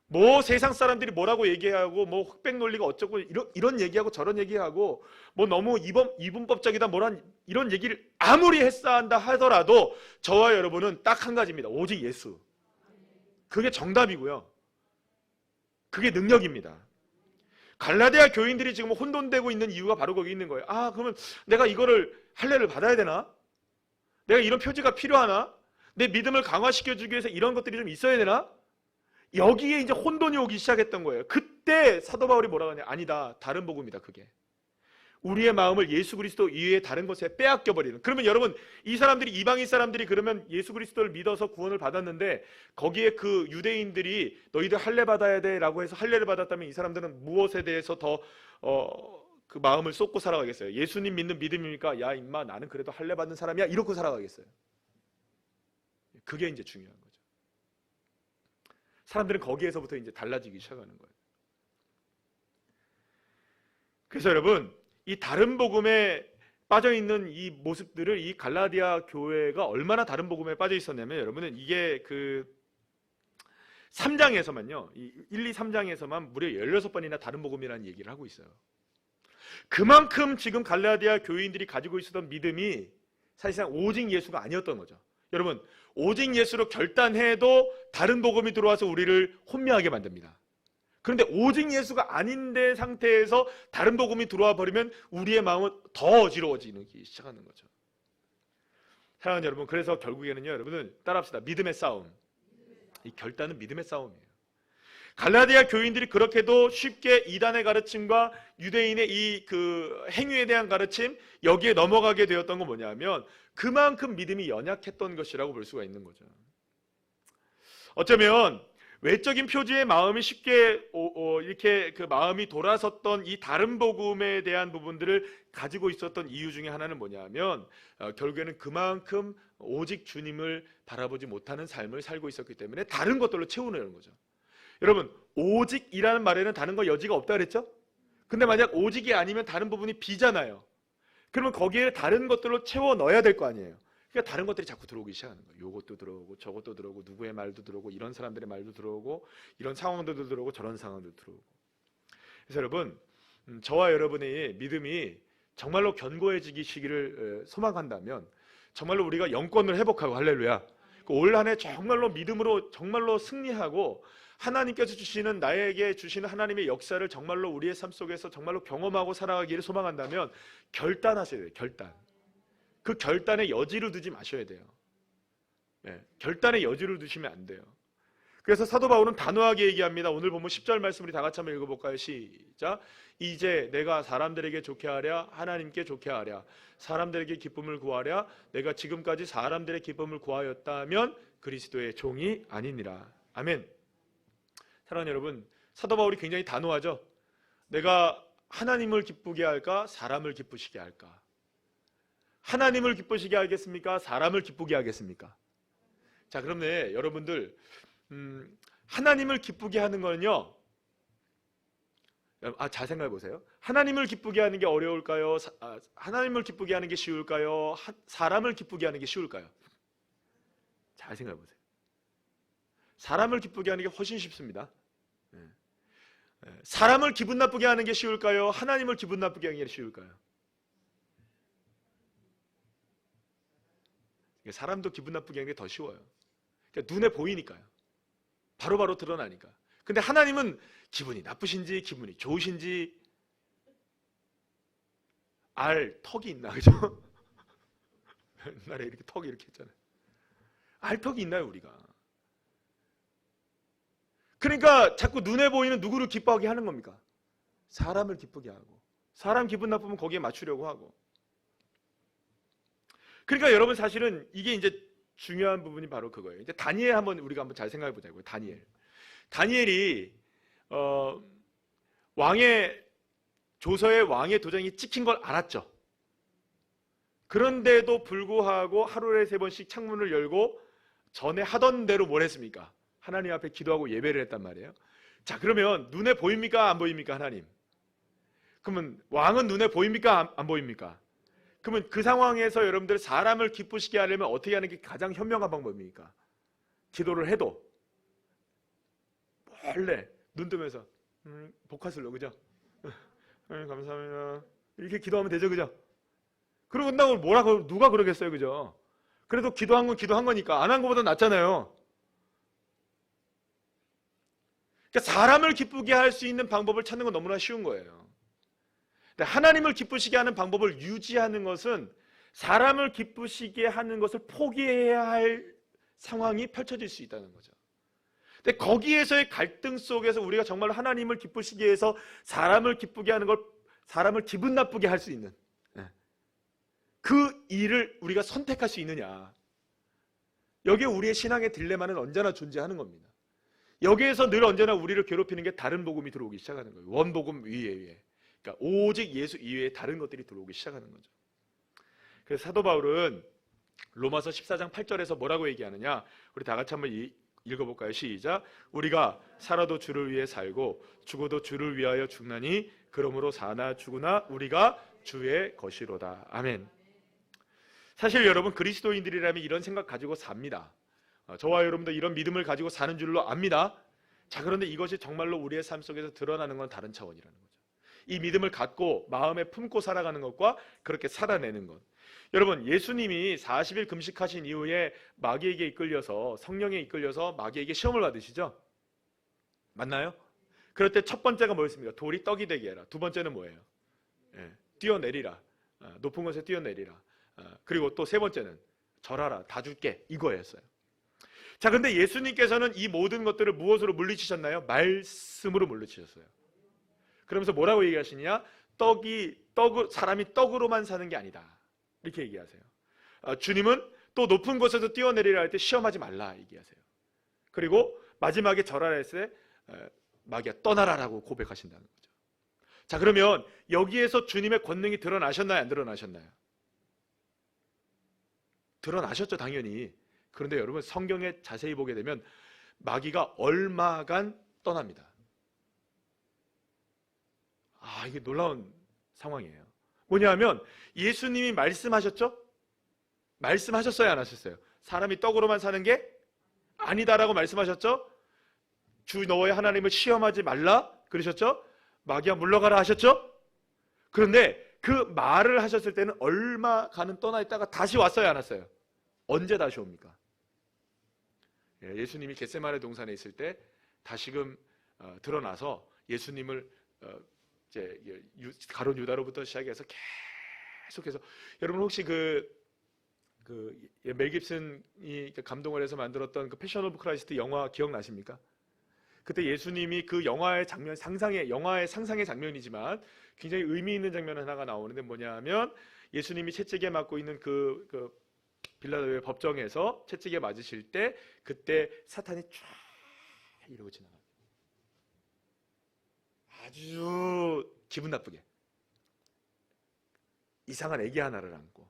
뭐 세상 사람들이 뭐라고 얘기하고 뭐 흑백 논리가 어쩌고 이런 얘기하고 저런 얘기하고 뭐 너무 이분법적이다 뭐란 이런 얘기를 아무리 했어 한다 하더라도 저와 여러분은 딱 한 가지입니다. 오직 예수. 그게 정답이고요. 그게 능력입니다. 갈라디아 교인들이 지금 혼돈되고 있는 이유가 바로 거기 있는 거예요. 그러면 내가 이거를 할례를 받아야 되나? 내가 이런 표지가 필요하나? 내 믿음을 강화시켜주기 위해서 이런 것들이 좀 있어야 되나? 여기에 이제 혼돈이 오기 시작했던 거예요. 그때 사도 바울이 뭐라고 하냐? 아니다, 다른 복음이다. 그게 우리의 마음을 예수 그리스도 이외에 다른 것에 빼앗겨 버리는. 그러면 여러분, 이 사람들이, 이방인 사람들이 그러면 예수 그리스도를 믿어서 구원을 받았는데 거기에 그 유대인들이 너희들 할례 받아야 돼 라고 해서 할례를 받았다면 이 사람들은 무엇에 대해서 더 그 마음을 쏟고 살아가겠어요? 예수님 믿는 믿음입니까? 야 임마, 나는 그래도 할례 받는 사람이야, 이러고 살아가겠어요? 그게 이제 중요한 거죠. 사람들은 거기에서부터 이제 달라지기 시작하는 거예요. 그래서 여러분, 이 다른 복음에 빠져 있는 이 모습들을 이 갈라디아 교회가 얼마나 다른 복음에 빠져 있었냐면, 여러분은 이게 그 3장에서만요, 이 1, 2, 3장에서만 무려 16번이나 다른 복음이라는 얘기를 하고 있어요. 그만큼 지금 갈라디아 교인들이 가지고 있었던 믿음이 사실상 오직 예수가 아니었던 거죠. 여러분, 오직 예수로 결단해도 다른 복음이 들어와서 우리를 혼미하게 만듭니다. 그런데 오직 예수가 아닌데 상태에서 다른 복음이 들어와 버리면 우리의 마음은 더 어지러워지기 시작하는 거죠. 사랑하는 여러분, 그래서 결국에는요, 여러분은 따라합시다. 믿음의 싸움. 이 결단은 믿음의 싸움이에요. 갈라디아 교인들이 그렇게도 쉽게 이단의 가르침과 유대인의 이 그 행위에 대한 가르침 여기에 넘어가게 되었던 건 뭐냐면 그만큼 믿음이 연약했던 것이라고 볼 수가 있는 거죠. 어쩌면 외적인 표지의 마음이 쉽게 이렇게 그 마음이 돌아섰던 이 다른 복음에 대한 부분들을 가지고 있었던 이유 중에 하나는 뭐냐면 결국에는 그만큼 오직 주님을 바라보지 못하는 삶을 살고 있었기 때문에 다른 것들로 채우려는 거죠. 여러분, 오직이라는 말에는 다른 거 여지가 없다 그랬죠? 근데 만약 오직이 아니면 다른 부분이 비잖아요. 그러면 거기에 다른 것들로 채워 넣어야 될 거 아니에요. 그러니까 다른 것들이 자꾸 들어오기 시작하는 거예요. 요것도 들어오고 저것도 들어오고 누구의 말도 들어오고 이런 사람들의 말도 들어오고 이런 상황들도 들어오고 저런 상황도 들어오고. 그래서 여러분, 저와 여러분의 믿음이 정말로 견고해지기를 소망한다면 정말로 우리가 영권을 회복하고 할렐루야. 올 한 해 정말로 믿음으로 정말로 승리하고 하나님께서 주시는 나에게 주시는 하나님의 역사를 정말로 우리의 삶 속에서 정말로 경험하고 살아가기를 소망한다면 결단하셔야 돼요. 결단. 그 결단의 여지를 두지 마셔야 돼요. 네, 결단의 여지를 두시면 안 돼요. 그래서 사도 바울은 단호하게 얘기합니다. 오늘 보면 10절 말씀 우리 다 같이 한번 읽어볼까요? 시작. 이제 내가 사람들에게 좋게 하랴 하나님께 좋게 하랴 사람들에게 기쁨을 구하랴 내가 지금까지 사람들의 기쁨을 구하였다면 그리스도의 종이 아니니라. 아멘. 사랑하는 여러분, 사도 바울이 굉장히 단호하죠. 내가 하나님을 기쁘게 할까 사람을 기쁘시게 할까? 하나님을 기쁘시게 하겠습니까? 사람을 기쁘게 하겠습니까? 자, 그런데 여러분들 하나님을 기쁘게 하는 거는요, 잘 생각해 보세요. 하나님을 기쁘게 하는 게 어려울까요? 하나님을 기쁘게 하는 게 쉬울까요? 사람을 기쁘게 하는 게 쉬울까요? 잘 생각해 보세요. 사람을 기쁘게 하는 게 훨씬 쉽습니다. 사람을 기분 나쁘게 하는 게 쉬울까요? 하나님을 기분 나쁘게 하는 게 쉬울까요? 사람도 기분 나쁘게 하는 게 더 쉬워요. 그러니까 눈에 보이니까요. 바로바로 드러나니까. 근데 하나님은 기분이 나쁘신지 기분이 좋으신지 알 턱이 있나, 그죠? 옛날에 이렇게 턱이 이렇게 했잖아요. 알 턱이 있나요, 우리가? 그러니까 자꾸 눈에 보이는 누구를 기뻐하게 하는 겁니까? 사람을 기쁘게 하고, 사람 기분 나쁘면 거기에 맞추려고 하고. 그러니까 여러분, 사실은 이게 이제 중요한 부분이 바로 그거예요. 이제 다니엘 우리가 한번 잘 생각해 보자고요. 다니엘이 왕의 조서에 왕의 도장이 찍힌 걸 알았죠. 그런데도 불구하고 하루에 3번씩 창문을 열고 전에 하던 대로 뭘 했습니까? 하나님 앞에 기도하고 예배를 했단 말이에요. 자, 그러면 눈에 보입니까? 안 보입니까? 하나님. 그러면 왕은 눈에 보입니까? 안 보입니까? 그러면 그 상황에서 여러분들 사람을 기쁘시게 하려면 어떻게 하는 게 가장 현명한 방법입니까? 기도를 해도 원래 눈 뜨면서 복화슬로, 그죠? 감사합니다. 이렇게 기도하면 되죠, 그죠? 그러고 끝나고 누가 그러겠어요, 그죠? 그래도 기도한 건 기도한 거니까 안 한 것보다 낫잖아요. 그러니까 사람을 기쁘게 할 수 있는 방법을 찾는 건 너무나 쉬운 거예요. 근데 하나님을 기쁘시게 하는 방법을 유지하는 것은 사람을 기쁘시게 하는 것을 포기해야 할 상황이 펼쳐질 수 있다는 거죠. 근데 거기에서의 갈등 속에서 우리가 정말 하나님을 기쁘시게 해서 사람을 기쁘게 하는 걸, 사람을 기분 나쁘게 할 수 있는 그 일을 우리가 선택할 수 있느냐. 여기에 우리의 신앙의 딜레마는 언제나 존재하는 겁니다. 여기에서 늘 언제나 우리를 괴롭히는 게 다른 복음이 들어오기 시작하는 거예요. 원복음 위에. 그러니까 오직 예수 이외에 다른 것들이 들어오기 시작하는 거죠. 그래서 사도 바울은 로마서 14장 8절에서 뭐라고 얘기하느냐, 우리 다 같이 한번 읽어볼까요? 시작. 우리가 살아도 주를 위해 살고 죽어도 주를 위하여 죽나니 그러므로 사나 죽으나 우리가 주의 것이로다. 아멘. 사실 여러분, 그리스도인들이라면 이런 생각 가지고 삽니다. 저와 여러분도 이런 믿음을 가지고 사는 줄로 압니다. 자, 그런데 이것이 정말로 우리의 삶 속에서 드러나는 건 다른 차원이라는 거죠. 이 믿음을 갖고 마음에 품고 살아가는 것과 그렇게 살아내는 것. 여러분, 예수님이 40일 금식하신 이후에 마귀에게 이끌려서, 성령에 이끌려서 마귀에게 시험을 받으시죠? 맞나요? 그럴 때 첫 번째가 뭐였습니까? 돌이 떡이 되게 해라. 두 번째는 뭐예요? 뛰어내리라. 높은 곳에 뛰어내리라. 그리고 또 세 번째는 절하라. 다 줄게. 이거였어요. 자, 그런데 예수님께서는 이 모든 것들을 무엇으로 물리치셨나요? 말씀으로 물리치셨어요. 그러면서 뭐라고 얘기하시냐? 사람이 떡으로만 사는 게 아니다, 이렇게 얘기하세요. 주님은 또 높은 곳에서 뛰어내리라 할 때 시험하지 말라 얘기하세요. 그리고 마지막에 절하라 했을 때 마귀야 떠나라라고 고백하신다는 거죠. 자, 그러면 여기에서 주님의 권능이 드러나셨나요? 안 드러나셨나요? 드러나셨죠, 당연히. 그런데 여러분, 성경에 자세히 보게 되면 마귀가 얼마간 떠납니다. 이게 놀라운 상황이에요. 뭐냐면 예수님이 말씀하셨죠? 말씀하셨어요, 안 하셨어요? 사람이 떡으로만 사는 게 아니다라고 말씀하셨죠? 주 너의 하나님을 시험하지 말라 그러셨죠? 마귀야 물러가라 하셨죠? 그런데 그 말을 하셨을 때는 얼마간은 떠나 있다가 다시 왔어요, 안 왔어요? 언제 다시 옵니까? 예수님이 겟세마네 동산에 있을 때 다시금 드러나서 예수님을 이제 가룟 유다로부터 시작해서 계속해서, 여러분 혹시 멜 깁슨이 감동을 해서 만들었던 그 패션 오브 크라이스트 영화 기억나십니까? 그때 예수님이 그 영화의 장면, 영화의 상상의 장면이지만 굉장히 의미 있는 장면 하나가 나오는데, 뭐냐면 예수님이 채찍에 맞고 있는 그 빌라도의 법정에서 채찍에 맞으실 때 그때 사탄이 쫙 이러고 지나갑니다. 아주 기분 나쁘게 이상한 애기 하나를 안고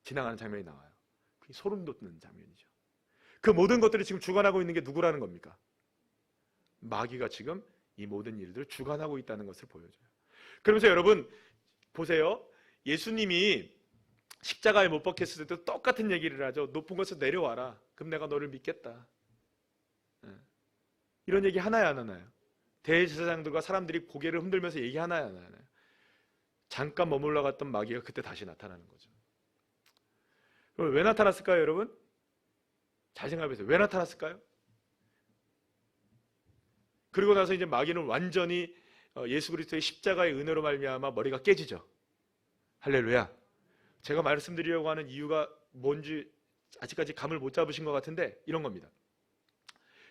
지나가는 장면이 나와요. 소름 돋는 장면이죠. 그 모든 것들이 지금 주관하고 있는 게 누구라는 겁니까? 마귀가 지금 이 모든 일들을 주관하고 있다는 것을 보여줘요. 그러면서 여러분 보세요. 예수님이 십자가에 못 박혔을 때도 똑같은 얘기를 하죠. 높은 곳에서 내려와라. 그럼 내가 너를 믿겠다. 이런 얘기 하나야 안 하나요? 대제사장들과 사람들이 고개를 흔들면서 얘기하나요 안 하나요? 잠깐 머물러 갔던 마귀가 그때 다시 나타나는 거죠. 그럼 왜 나타났을까요, 여러분? 잘 생각해보세요. 왜 나타났을까요? 그리고 나서 이제 마귀는 완전히 예수 그리스도의 십자가의 은혜로 말미암아 머리가 깨지죠. 할렐루야. 제가 말씀드리려고 하는 이유가 뭔지 아직까지 감을 못 잡으신 것 같은데 이런 겁니다.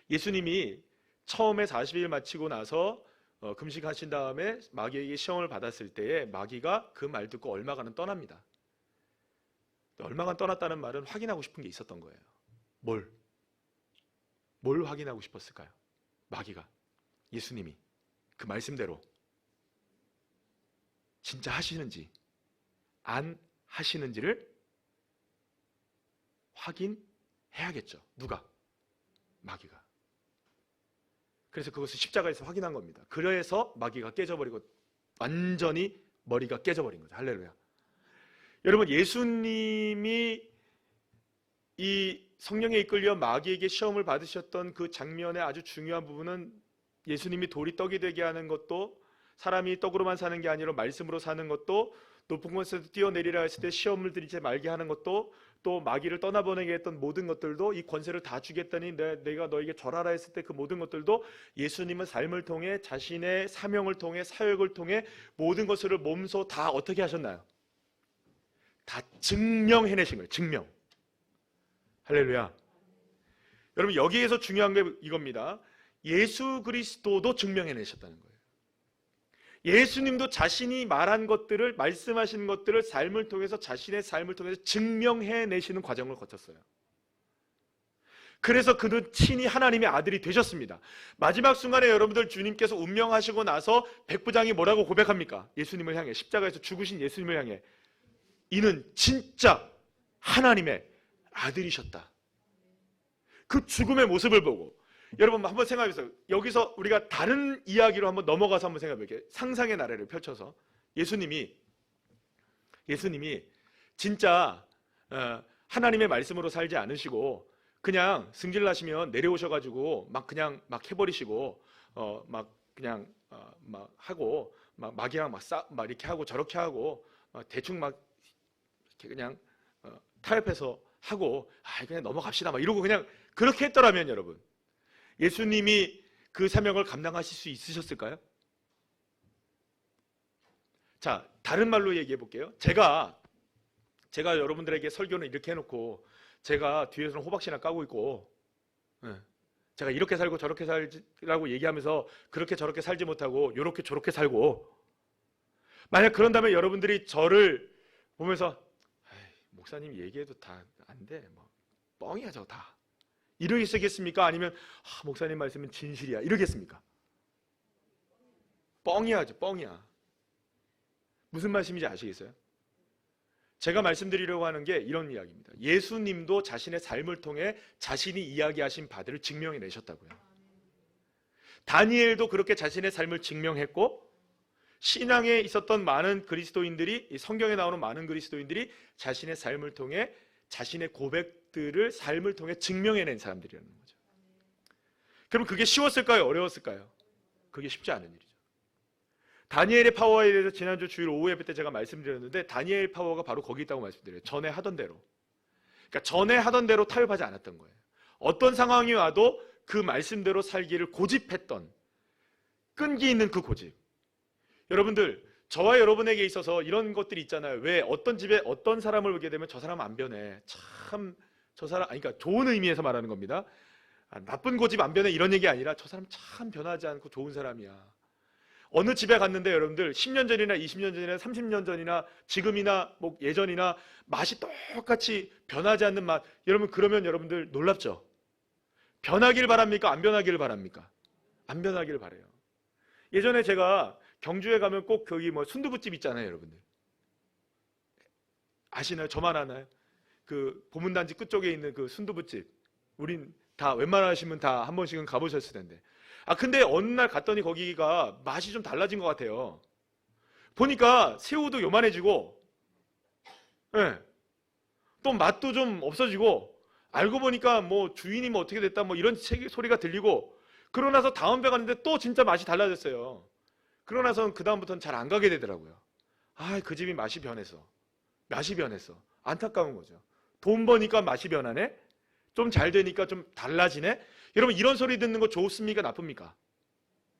예수님이 처음에 40일 마치고 나서 금식하신 다음에 마귀에게 시험을 받았을 때에 마귀가 그 말 듣고 얼마간은 떠납니다. 얼마간 떠났다는 말은 확인하고 싶은 게 있었던 거예요. 뭘 확인하고 싶었을까요? 마귀가, 예수님이 그 말씀대로 진짜 하시는지 안 하시는지를 확인해야겠죠. 누가? 마귀가. 그래서 그것을 십자가에서 확인한 겁니다. 그래서 마귀가 깨져버리고 완전히 머리가 깨져버린 거죠. 할렐루야. 여러분, 예수님이 이 성령에 이끌려 마귀에게 시험을 받으셨던 그 장면의 아주 중요한 부분은 예수님이 돌이 떡이 되게 하는 것도, 사람이 떡으로만 사는 게 아니라 말씀으로 사는 것도, 높은 곳에서 뛰어내리라 했을 때 시험을 들이지 말게 하는 것도, 또 마귀를 떠나보내게 했던 모든 것들도, 이 권세를 다 주겠다니 내가 너에게 절하라 했을 때 그 모든 것들도 예수님은 삶을 통해, 자신의 사명을 통해, 사역을 통해 모든 것을 몸소 다 어떻게 하셨나요? 다 증명해내신 거예요. 증명. 할렐루야. 여러분, 여기에서 중요한 게 이겁니다. 예수 그리스도도 증명해내셨다는 거예요. 예수님도 자신이 말한 것들을, 말씀하신 것들을 삶을 통해서, 자신의 삶을 통해서 증명해내시는 과정을 거쳤어요. 그래서 그는 친히 하나님의 아들이 되셨습니다. 마지막 순간에 여러분들, 주님께서 운명하시고 나서 백부장이 뭐라고 고백합니까? 예수님을 향해, 십자가에서 죽으신 예수님을 향해, 이는 진짜 하나님의 아들이셨다. 그 죽음의 모습을 보고, 여러분 한번 생각해보세요. 여기서 우리가 다른 이야기로 한번 넘어가서 한번 생각해볼게요. 상상의 나래를 펼쳐서 예수님이 진짜 하나님의 말씀으로 살지 않으시고 그냥 승질나시면 내려오셔가지고 막 해버리시고 막 하고 마귀랑 막 이렇게 하고 저렇게 하고 대충 막 이렇게 그냥 타협해서 하고 그냥 넘어갑시다 막 이러고 그냥 그렇게 했더라면, 여러분, 예수님이 그 사명을 감당하실 수 있으셨을까요? 자, 다른 말로 얘기해 볼게요. 제가 여러분들에게 설교는 이렇게 해놓고 제가 뒤에서는 호박씨나 까고 있고, 예, 제가 이렇게 살고 저렇게 살라고 얘기하면서 그렇게 저렇게 살지 못하고 요렇게 저렇게 살고, 만약 그런다면 여러분들이 저를 보면서 목사님 얘기해도 다 안 돼, 뭐 뻥이야 저거 다, 이러겠습니까? 아니면 목사님 말씀은 진실이야, 이러겠습니까? 뻥이야죠, 뻥이야. 무슨 말씀인지 아시겠어요? 제가 말씀드리려고 하는 게 이런 이야기입니다. 예수님도 자신의 삶을 통해 자신이 이야기하신 바들을 증명해 내셨다고요. 다니엘도 그렇게 자신의 삶을 증명했고, 신앙에 있었던 많은 그리스도인들이, 성경에 나오는 많은 그리스도인들이 자신의 삶을 통해 자신의 고백들을 삶을 통해 증명해낸 사람들이라는 거죠. 그럼 그게 쉬웠을까요? 어려웠을까요? 그게 쉽지 않은 일이죠. 다니엘의 파워에 대해서 지난주 주일 오후 예배 때 제가 말씀드렸는데, 다니엘 파워가 바로 거기 있다고 말씀드려요. 전에 하던 대로. 그러니까 전에 하던 대로 타협하지 않았던 거예요. 어떤 상황이 와도 그 말씀대로 살기를 고집했던, 끈기 있는 그 고집. 여러분들, 저와 여러분에게 있어서 이런 것들이 있잖아요. 왜 어떤 집에 어떤 사람을 보게 되면 저 사람 안 변해, 참 저 사람, 그러니까 좋은 의미에서 말하는 겁니다. 나쁜 고집 안 변해 이런 얘기 아니라 저 사람 참 변하지 않고 좋은 사람이야. 어느 집에 갔는데 여러분들 10년 전이나 20년 전이나 30년 전이나 지금이나 뭐 예전이나 맛이 똑같이 변하지 않는 맛, 여러분 그러면 여러분들 놀랍죠? 변하길 바랍니까? 안 변하길 바랍니까? 안 변하길 바래요. 예전에 제가 경주에 가면 꼭 거기 뭐 순두부집 있잖아요, 여러분들. 아시나요? 저만 아나요? 그 보문단지 끝쪽에 있는 그 순두부집. 우린 다 웬만하시면 다 한 번씩은 가보셨을 텐데. 근데 어느 날 갔더니 거기가 맛이 좀 달라진 것 같아요. 보니까 새우도 요만해지고, 예, 또 맛도 좀 없어지고, 알고 보니까 뭐 주인이 뭐 어떻게 됐다 뭐 이런 소리가 들리고, 그러고 나서 다음 배 갔는데 또 진짜 맛이 달라졌어요. 그러고 나서는 그 다음부터는 잘 안 가게 되더라고요. 그 집이 맛이 변했어. 안타까운 거죠. 돈 버니까 맛이 변하네? 좀 잘 되니까 좀 달라지네? 여러분, 이런 소리 듣는 거 좋습니까? 나쁩니까?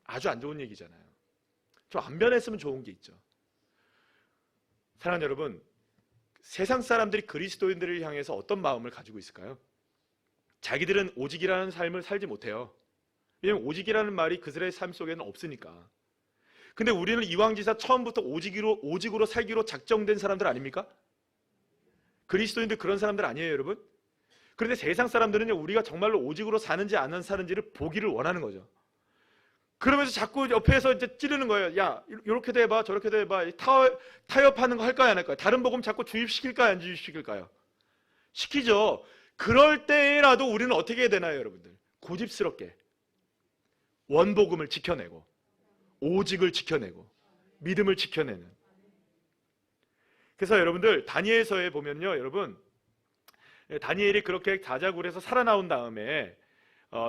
아주 안 좋은 얘기잖아요. 좀 안 변했으면 좋은 게 있죠. 사랑하는 여러분, 세상 사람들이 그리스도인들을 향해서 어떤 마음을 가지고 있을까요? 자기들은 오직이라는 삶을 살지 못해요. 왜냐하면 오직이라는 말이 그들의 삶 속에는 없으니까. 근데 우리는 이왕지사 처음부터 오직으로 살기로 작정된 사람들 아닙니까? 그리스도인들 그런 사람들 아니에요, 여러분? 그런데 세상 사람들은 우리가 정말로 오직으로 사는지 안 사는지를 보기를 원하는 거죠. 그러면서 자꾸 옆에서 이제 찌르는 거예요. 야, 이렇게도 해봐, 저렇게도 해봐. 타협하는 거 할까요, 안 할까요? 다른 복음 자꾸 주입시킬까요, 안 주입시킬까요? 시키죠. 그럴 때라도 우리는 어떻게 해야 되나요, 여러분들? 고집스럽게 원복음을 지켜내고, 오직을 지켜내고, 믿음을 지켜내는. 그래서 여러분들, 다니엘서에 보면요, 여러분, 다니엘이 그렇게 다자굴에서 살아나온 다음에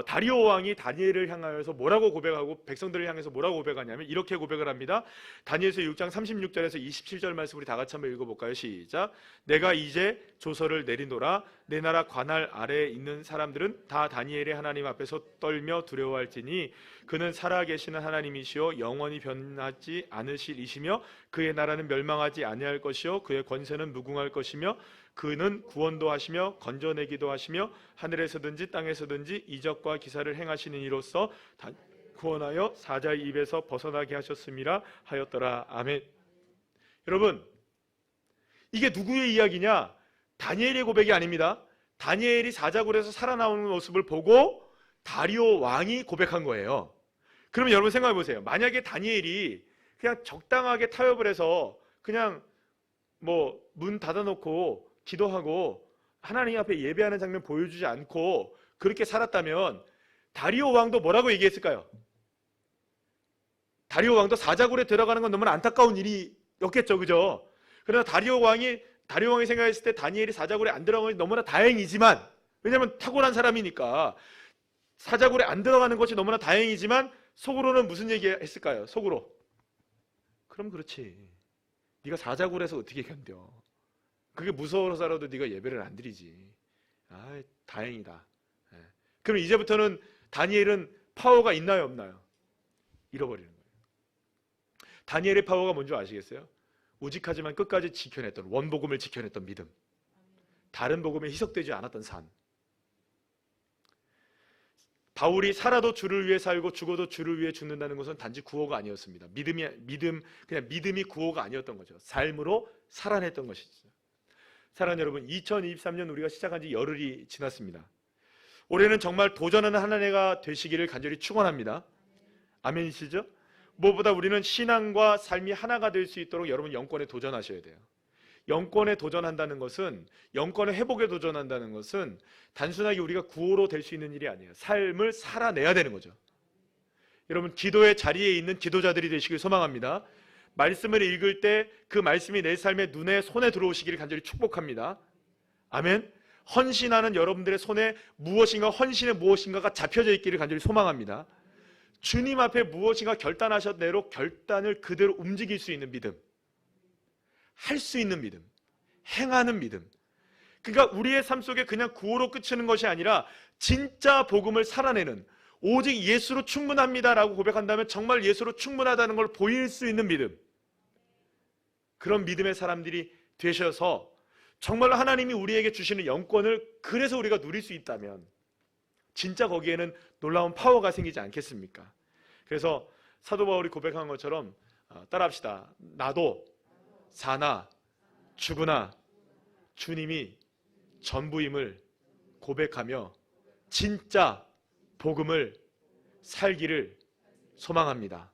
다리오 왕이 다니엘을 향하여서 뭐라고 고백하고 백성들을 향해서 뭐라고 고백하냐면 이렇게 고백을 합니다. 다니엘서 6장 36절에서 27절 말씀 우리 다 같이 한번 읽어볼까요? 시작. 내가 이제 조서를 내리노라. 내 나라 관할 아래에 있는 사람들은 다 다니엘의 하나님 앞에서 떨며 두려워할지니 그는 살아계시는 하나님이시요 영원히 변하지 않으실 이시며 그의 나라는 멸망하지 아니할 것이요 그의 권세는 무궁할 것이며 그는 구원도 하시며 건져내기도 하시며 하늘에서든지 땅에서든지 이적과 기사를 행하시는 이로써 구원하여 사자의 입에서 벗어나게 하셨음이라 하였더라. 아멘. 여러분, 이게 누구의 이야기냐? 다니엘의 고백이 아닙니다. 다니엘이 사자굴에서 살아나오는 모습을 보고 다리오 왕이 고백한 거예요. 그러면 여러분 생각해 보세요. 만약에 다니엘이 그냥 적당하게 타협을 해서 그냥 뭐 문 닫아놓고 기도하고 하나님 앞에 예배하는 장면 보여주지 않고 그렇게 살았다면 다리오 왕도 뭐라고 얘기했을까요? 다리오 왕도 사자굴에 들어가는 건 너무나 안타까운 일이었겠죠, 그죠? 그러나 다리오 왕이 생각했을 때 다니엘이 사자굴에 안 들어가는 것이 너무나 다행이지만, 왜냐하면 탁월한 사람이니까 사자굴에 안 들어가는 것이 너무나 다행이지만 속으로는 무슨 얘기 했을까요? 속으로, 그럼 그렇지, 네가 사자굴에서 어떻게 견뎌? 그게 무서워서라도 네가 예배를 안 드리지. 다행이다. 그럼 이제부터는 다니엘은 파워가 있나요, 없나요? 잃어버리는 거예요. 다니엘의 파워가 뭔지 아시겠어요? 오직하지만 끝까지 지켜냈던, 원복음을 지켜냈던 믿음. 다른 복음에 희석되지 않았던 삶. 바울이 살아도 주를 위해 살고 죽어도 주를 위해 죽는다는 것은 단지 구호가 아니었습니다. 그냥 믿음이 구호가 아니었던 거죠. 삶으로 살아냈던 것이죠. 사랑하는 여러분, 2023년 우리가 시작한 지 열흘이 지났습니다. 올해는 정말 도전하는 한 해가 되시기를 간절히 축원합니다. 아멘이시죠? 무엇보다 우리는 신앙과 삶이 하나가 될 수 있도록 여러분 영권에 도전하셔야 돼요. 영권에 도전한다는 것은, 영권의 회복에 도전한다는 것은 단순하게 우리가 구호로 될 수 있는 일이 아니에요. 삶을 살아내야 되는 거죠. 여러분, 기도의 자리에 있는 기도자들이 되시길 소망합니다. 말씀을 읽을 때 그 말씀이 내 삶의 눈에 손에 들어오시기를 간절히 축복합니다. 아멘. 헌신하는 여러분들의 손에 무엇인가, 헌신의 무엇인가가 잡혀져 있기를 간절히 소망합니다. 주님 앞에 무엇인가 결단하셨 대로 결단을 그대로 움직일 수 있는 믿음, 할 수 있는 믿음, 행하는 믿음. 그러니까 우리의 삶 속에 그냥 구호로 그치는 것이 아니라 진짜 복음을 살아내는, 오직 예수로 충분합니다라고 고백한다면 정말 예수로 충분하다는 걸 보일 수 있는 믿음, 그런 믿음의 사람들이 되셔서 정말 하나님이 우리에게 주시는 영권을 그래서 우리가 누릴 수 있다면 진짜 거기에는 놀라운 파워가 생기지 않겠습니까? 그래서 사도 바울이 고백한 것처럼 따라합시다. 나도 사나 죽으나 주님이 전부임을 고백하며 진짜 복음을 살기를 소망합니다.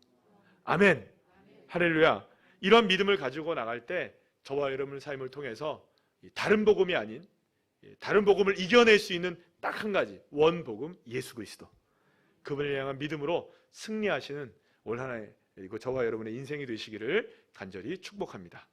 아멘. 할렐루야. 이런 믿음을 가지고 나갈 때 저와 여러분의 삶을 통해서 다른 복음이 아닌, 다른 복음을 이겨낼 수 있는 딱 한 가지, 원복음 예수 그리스도, 그분을 향한 믿음으로 승리하시는 올 한 해, 저와 여러분의 인생이 되시기를 간절히 축복합니다.